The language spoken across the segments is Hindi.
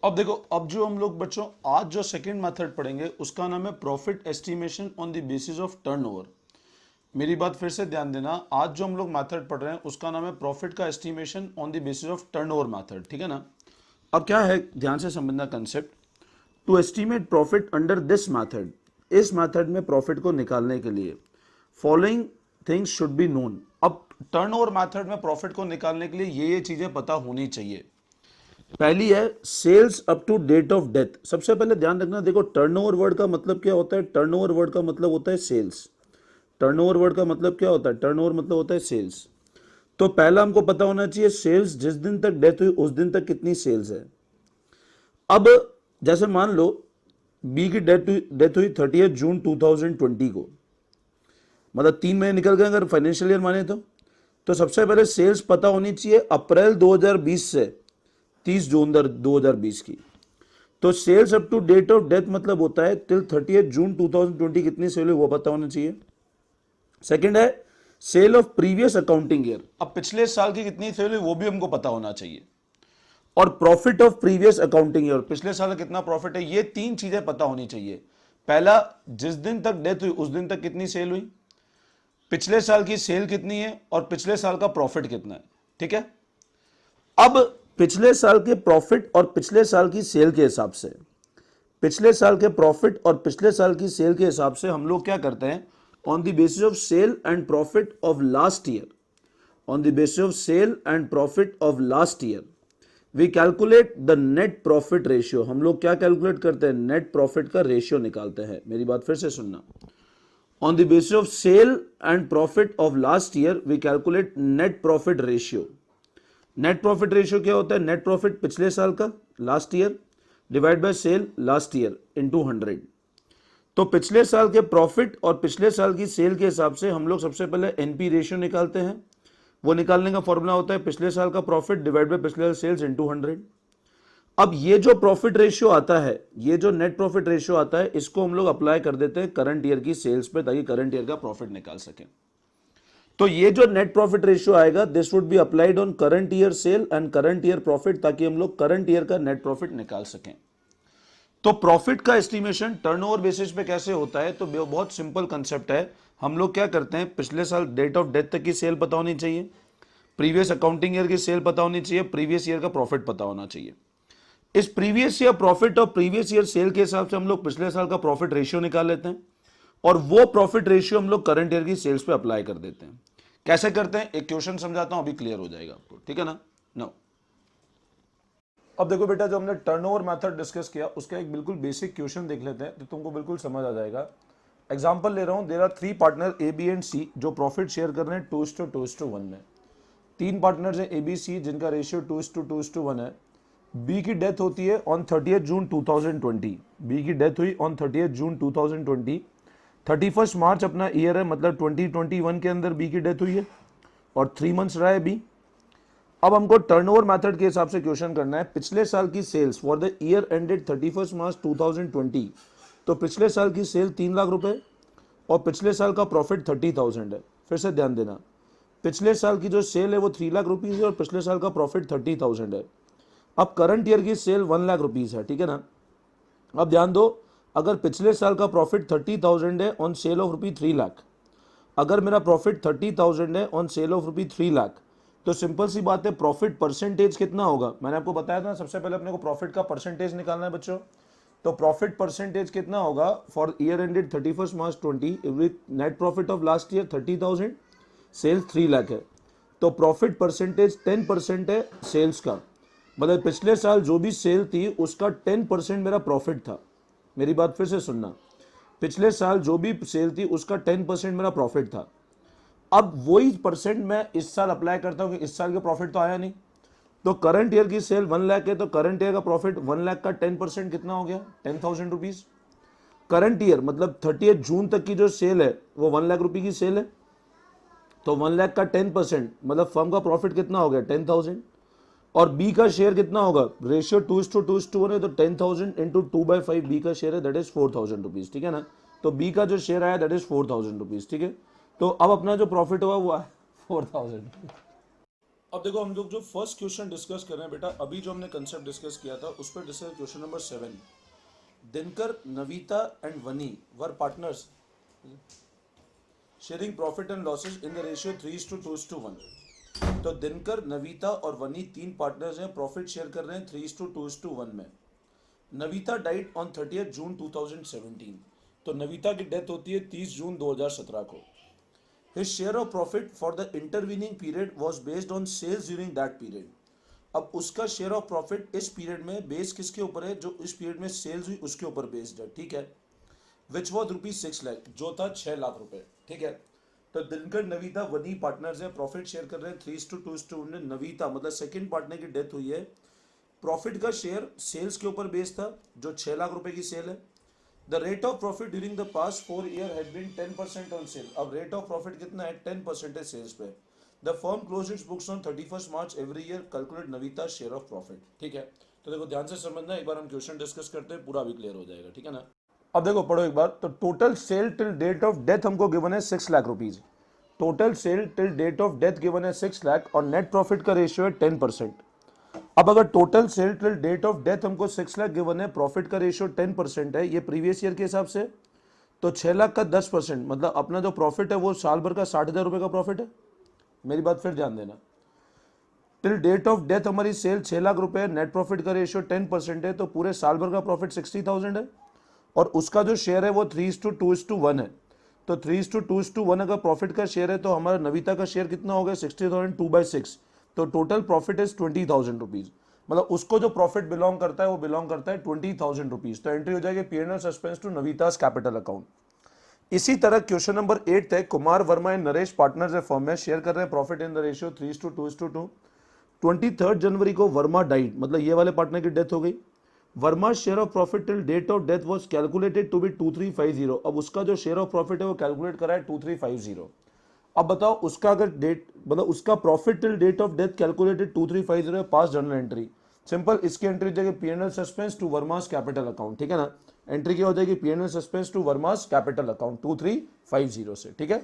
अब देखो, अब जो हम लोग बच्चों आज जो सेकंड मेथड पढ़ेंगे उसका नाम है profit estimation on the basis of turnover. मेरी बात फिर से ध्यान देना, आज जो हम लोग मेथड पढ़ रहे हैं उसका नाम है प्रॉफिट का estimation on the basis of turnover method, ठीक है ना। अब क्या है, ध्यान से समझना concept. To estimate profit under this method, इस मेथड में प्रॉफिट को निकालने के लिए following things should be known. अब टर्नओवर मेथड में प्रॉफिट को निकालने के लिए ये चीजें पता होनी चाहिए। पहली है sales up to date of death. सबसे पहले ध्यान रखना, देखो टर्नओवर वर्ड का मतलब क्या होता है। टर्नओवर वर्ड का मतलब होता है सेल्स। टर्नओवर वर्ड का मतलब क्या होता है, टर्नओवर मतलब होता है सेल्स। तो पहला हमको पता होना चाहिए सेल्स, जिस दिन तक डेथ हुई उस दिन तक कितनी सेल्स है। अब जैसे मान लो बी की डेथ हुई 30 जून 2020 को, मतलब 3 महीने निकल गए अगर फाइनेंशियल ईयर माने तो सबसे पहले सेल्स पता होनी चाहिए अप्रैल 2020 से 30 जून 2020 की। तो sales up to date of death मतलब होता है टिल 30 जून 2020 कितनी सेल हुई वो पता होना चाहिए। सेकंड है sale of previous accounting year, अब पिछले साल की कितनी सेल हुई वो भी हमको पता होना चाहिए। और profit of previous accounting year, पिछले साल का कितना प्रॉफिट है, ये तीन चीजें पता होनी चाहिए। पहला, जिस दिन तक डेथ हुई उस दिन तक कितनी सेल हुई, पिछले साल की सेल कितनी है और पिछले साल का प्रॉफिट कितना है, ठीक है। अब पिछले साल के प्रॉफिट और पिछले साल की सेल के हिसाब से, पिछले साल के प्रॉफिट और पिछले साल की सेल के हिसाब से हम लोग क्या करते हैं, on the basis of sale and profit of last year, on the basis of sale and profit of last year we calculate the net profit ratio. हम लोग क्या कैलकुलेट करते हैं, नेट प्रॉफिट का रेशियो निकालते हैं। मेरी बात फिर से सुनना, on the basis of sale and profit of last year we calculate net profit ratio. Net profit ratio क्या होता है, नेट प्रॉफिट पिछले साल का last year divide by sale last year into 100। तो पिछले साल के प्रॉफिट और पिछले साल की सेल के हिसाब से हम लोग सबसे पहले एनपी रेशियो निकालते हैं। वो निकालने का फॉर्मूला होता है पिछले साल का प्रॉफिट डिवाइड बाय पिछले साल सेल्स इनटू 100। अब ये जो प्रॉफिट रेशियो आता है, ये जो नेट प्रॉफिट रेशियो आता है, इसको हम लोग अप्लाई कर देते हैं करंट ईयर की सेल्स पे ताकि करंट ईयर का प्रॉफिट निकाल सकें। तो ये जो नेट प्रॉफिट रेशियो आएगा this would be applied on current year cell and current year profit, ताकि हम लोग करंट ईयर का नेट प्रॉफिट निकाल सकें। तो प्रॉफिट का एस्टिमेशन टर्नओवर बेसिस पे कैसे होता है, तो बहुत सिंपल कंसेप्ट है। हम लोग क्या करते हैं, पिछले साल डेट ऑफ डेथ तक की सेल पता होनी चाहिए, प्रीवियस अकाउंटिंग ईयर की सेल पता होनी चाहिए, प्रीवियस ईयर का प्रॉफिट पता होना चाहिए। इस प्रीवियस ईयर प्रॉफिट और प्रीवियस ईयर सेल के हिसाब से हम लोग पिछले साल का प्रॉफिट रेशियो निकाल लेते हैं और वो प्रॉफिट रेशियो हम लोग करंट ईयर की सेल्स पे अप्लाई कर देते हैं। कैसे करते हैं, एक क्वेश्चन समझाता हूं, अभी क्लियर हो जाएगा आपको, ठीक है ना। नो, अब देखो बेटा, जो हमने टर्नओवर मेथड डिस्कस किया उसका एक बिल्कुल बेसिक क्वेश्चन देख लेते हैं तो तुमको बिल्कुल समझ आ जाएगा। एग्जांपल ले रहा हूं, there are 3 partner A B and C जो प्रॉफिट शेयर कर रहे हैं 2:2:1 में। 3 पार्टनर्स हैं ए बी सी जिनका रेशियो 2:2:1 है। बी की डेथ होती है ऑन 30 जून 2020। बी की डेथ हुई ऑन 30 जून 2020। 31 मार्च अपना ईयर है, मतलब 2021 के अंदर बी की डेथ हुई है और 3 मंथ्स रहा है बी। अब हमको टर्नओवर मेथड के हिसाब से क्वेश्चन करना है, पिछले साल की sales for the year ended 31 March 2020। तो पिछले साल की सेल 3 लाख रुपए और पिछले साल का प्रॉफिट 30,000 है। फिर से ध्यान देना, पिछले साल की जो सेल है वो 3 लाख रुपीज है और पिछले साल का प्रॉफिट 30,000 है। अब करंट ईयर की सेल 1 लाख रुपीज है, ठीक है ना। अब ध्यान दो, अगर पिछले साल का प्रॉफिट 30,000 है on sale of rupee 3 lakh, अगर मेरा प्रॉफिट 30,000 है on sale of rupee 3 lakh, तो सिंपल सी बात है प्रॉफिट परसेंटेज कितना होगा। मैंने आपको बताया था सबसे पहले अपने को प्रॉफिट का परसेंटेज निकालना है बच्चों। तो प्रॉफिट परसेंटेज कितना होगा for year ended 31 March 20 with net profit of last year 30,000, sales 3 lakh है। तो प्रॉफिट परसेंटेज 10% है सेल्स का, मतलब पिछले साल जो भी सेल थी उसका 10% मेरा प्रॉफिट था। मेरी बात फिर से सुनना, पिछले साल जो भी सेल थी उसका 10% मेरा प्रॉफिट था। अब वही परसेंट मैं इस साल अप्लाई करता हूं कि इस साल का प्रॉफिट तो आया नहीं। तो करंट ईयर की सेल 1 लाख है तो करंट ईयर का प्रॉफिट 1 लाख का 10% कितना हो गया, 10,000 रुपीज। करंट ईयर मतलब 30 जून तक की जो सेल है वो 1 लाख रुपए की सेल है, तो 1 लाख का 10% मतलब फर्म का प्रॉफिट कितना हो गया 10,000। और बी का शेयर कितना होगा, रेशियो 2:2:1 है तो 10,000 इंटू 2/5 बी का शेयर है दैट इज 4,000 रुपीज, ठीक है ना। तो बी का जो शेयर आया दैट इज 4,000 रुपीज, ठीक है। तो अब अपना जो प्रॉफिट हुआ वो 4,000। अब देखो हम लोग जो फर्स्ट क्वेश्चन डिस्कस कर रहे हैं बेटा, अभी जो हमने कंसेप्ट डिस्कस किया था उस पर discuss question number 7। Dinkar, Navita and Vani were partners sharing profit and losses in the ratio 3:2:1। तो दिनकर, नवीता और वनी तीन पार्टनर्स हैं, प्रॉफिट शेयर कर रहे हैं 3:2:1 में। नवीता डाइड ऑन 30 जून 2017। तो नवीता की डेथ होती है 30 जून 2017 को। His share of profit for the intervening period was based on sales during that period। अब उसका शेयर ऑफ प्रॉफिट इस पीरियड में बेस किसके ऊपर है, जो इस पीरियड में सेल्स हुई उसके ऊपर बेस्ड है, ठीक है। विच वॉज ₹6 लाख, जो था 6 लाख रुपए, ठीक है। तो दिनकर, नवीता, वनी पार्टनर्स है, प्रॉफिट शेयर कर रहे हैं 3:2:1। नवीता मतलब सेकंड पार्टनर की डेथ हुई है, प्रॉफिट का शेयर सेल्स के ऊपर बेस्ड था, जो 6 लाख रुपए की सेल है। The rate of profit during the past 4 years had been 10% on sale। अब rate of profit कितना है, 10% है सेल्स पे। The firm closed its books on 31st March every year। Calculate Navita share of profit, ठीक है। तो देखो ध्यान से समझना, एक बार हम क्वेश्चन डिस्कस करते हैं, पूरा भी क्लियर हो जाएगा, ठीक है ना। अब देखो पढ़ो एक बार, तो total sale till date of death हमको गिवन है 6 lakh rupees. Total sale till date of death given है 6 लाख और नेट प्रॉफिट का रेशियो है 10%। अब अगर total sale till date of death हमको 6 लाख गिवन है, प्रॉफिट का रेशियो 10% है, ये प्रीवियस ईयर के हिसाब से, तो 6 लाख का 10%, मतलब अपना जो प्रॉफिट है वो साल भर का 60,000 रुपये का प्रॉफिट है। मेरी बात फिर ध्यान देना, टिल डेट ऑफ डेथ हमारी सेल 6 लाख रुपए, नेट प्रॉफिट का रेशियो 10% है, तो पूरे साल भर का प्रॉफिट 60,000 है और उसका जो शेयर है वो 3:2:1 है। तो 3:2:1 अगर प्रॉफिट का शेयर है तो हमारा नवीता का शेयर कितना हो गया, 60,000 2/6। तो टोटल प्रॉफिट इज 20,000 रुपीज, मतलब उसको जो प्रॉफिट बिलोंग करता है वो बिलोंग करता है 20,000 रुपीज। तो एंट्री हो जाएगी P&L suspense to Navita's capital account. इसी तरह क्वेश्चन नंबर 8 है, कुमार वर्मा एंड नरेश पार्टनर्स है फर्म में, शेयर कर रहे हैं प्रॉफिट इन द रेशियो 3:2:2। 23 जनवरी को वर्मा डाइड, मतलब ये वाले पार्टनर की डेथ हो गई। Verma share of profit till date of death was calculated to be 2350। अब उसका जो शेयर ऑफ प्रॉफिट है वो कैलकुलेट करा है 2350। अब बताओ उसका अगर डेट, मतलब उसका profit till date of death calculated 2350 है, पास जर्नल एंट्री। सिंपल, इसकी एंट्री हो जाएगी P&L suspense to Verma's capital account, ठीक है ना। एंट्री क्या हो जाएगी, P&L suspense to Verma's capital account 2350 से, ठीक है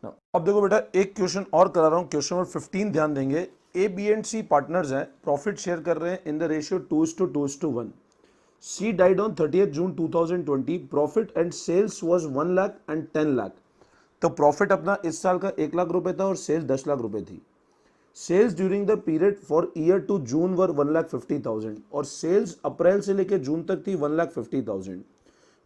ना। अब देखो बेटा एक क्वेश्चन और करा रहा हूं, क्वेश्चन नंबर 15 ध्यान देंगे। A, B and C partners हैं, प्रॉफिट शेयर कर रहे हैं in the ratio 2:1। C died on 30th June 2020। Profit and sales was 1 lakh and 10 lakh. तो प्रॉफिट अपना इस साल का 1 लाख रुपए था और सेल्स 10 लाख रुपए थी। Sales during the period for year to June were 1,50,000 और सेल्स अप्रैल से लेकर जून तक थी 1,50,000।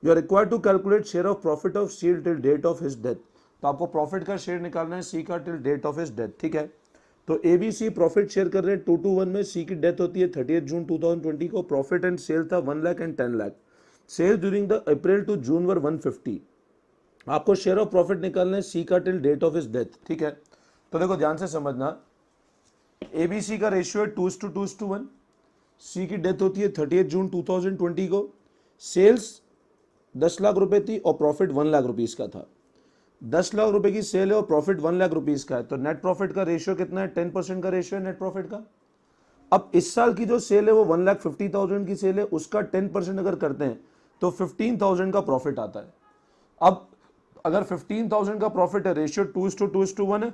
You are required to calculate share of profit of C till date of his death. तो आपको प्रॉफिट का शेयर निकालना है सी का till date of his death, ठीक है। तो ABC प्रॉफिट शेयर कर रहे हैं 2:1 में, सी की डेथ होती है 30 जून 2020 को। प्रॉफिट एंड सेल था 1 lakh and 10 lakh. Sales during the April to June were 150। आपको शेयर ऑफ प्रॉफिट निकालना है सी का till date of his death, ठीक है। तो देखो ध्यान से समझना, ABC का रेशियो है 2:1। सी की डेथ होती है 30 जून 2020 को। सेल्स 10 लाख रुपए थी और प्रॉफिट 1 लाख रुपीस का था। 10 लाख रुपए की सेल है और प्रॉफिट 1 लाख रुपीस का है, तो नेट प्रॉफिट का रेशियो कितना है, 10% का रेशियो है नेट प्रॉफिट का। अब इस साल की जो सेल है वो 1,50,000 की सेल है, उसका 10% अगर करते हैं तो 15,000 का प्रॉफिट आता है। अब अगर 15,000 का प्रॉफिट है, रेशियो 2:1 है,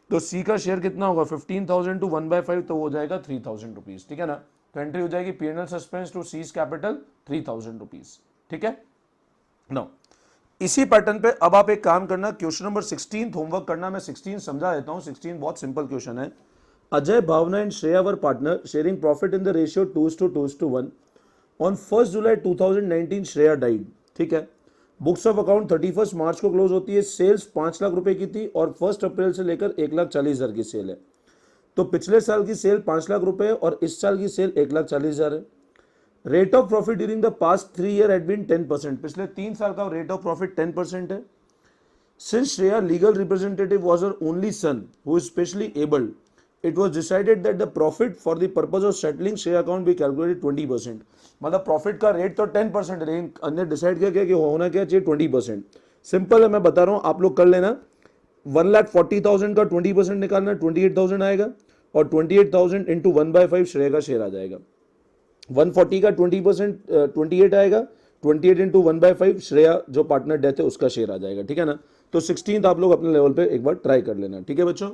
तो सी का शेयर कितना होगा, 15,000 टू 1/5, तो हो जाएगा 3,000 रुपीज, ठीक है ना। तो एंट्री हो जाएगी P&L suspense to C's capital 3,000 rupees, ठीक है ना। इसी पैटर्न पे अब आप एक काम करना, क्वेश्चन नंबर 16 होमवर्क करना। मैं 16 समझा देता हूं, 16 बहुत सिंपल क्वेश्चन है। Ajay, Bhavna and Shreya were partner sharing profit in the ratio 2:1। On 1 July 2019 Shreya died, ठीक है। बुक्स ऑफ अकाउंट 31 मार्च को क्लोज होती है। सेल्स 5 लाख रुपए की थी और 1 अप्रैल से लेकर 1,40,000 की सेल है। तो पिछले साल की सेल 5 लाख रुपए और इस साल की सेल 1,40,000 है। Rate of profit during the past 3 year had been 10%। पिछले 3 साल का रेट ऑफ प्रॉफिट 10% है। Since Shreya legal representative was her only son who is specially abled, it was decided that the profit for the purpose of settling Shreya account be calculated 20%। मतलब प्रॉफिट का रेट तो 10% है, लेकिन अन्य डिसाइड किया गया कि होना क्या चाहिए, 20%। सिंपल है, मैं बता रहा हूं, आप लोग कर लेना। 1,40,000 का 20% निकालना, 28,000 आएगा और 28,000 इंटू 1/5 श्रेया का शेयर आ जाएगा। 140 का 20% 28 आएगा, 28 इंटू 1/5 श्रेया जो पार्टनर डेथ है उसका शेयर आ जाएगा, ठीक है ना। तो 16 आप लोग अपने लेवल पे एक बार ट्राई कर लेना, ठीक है बच्चों।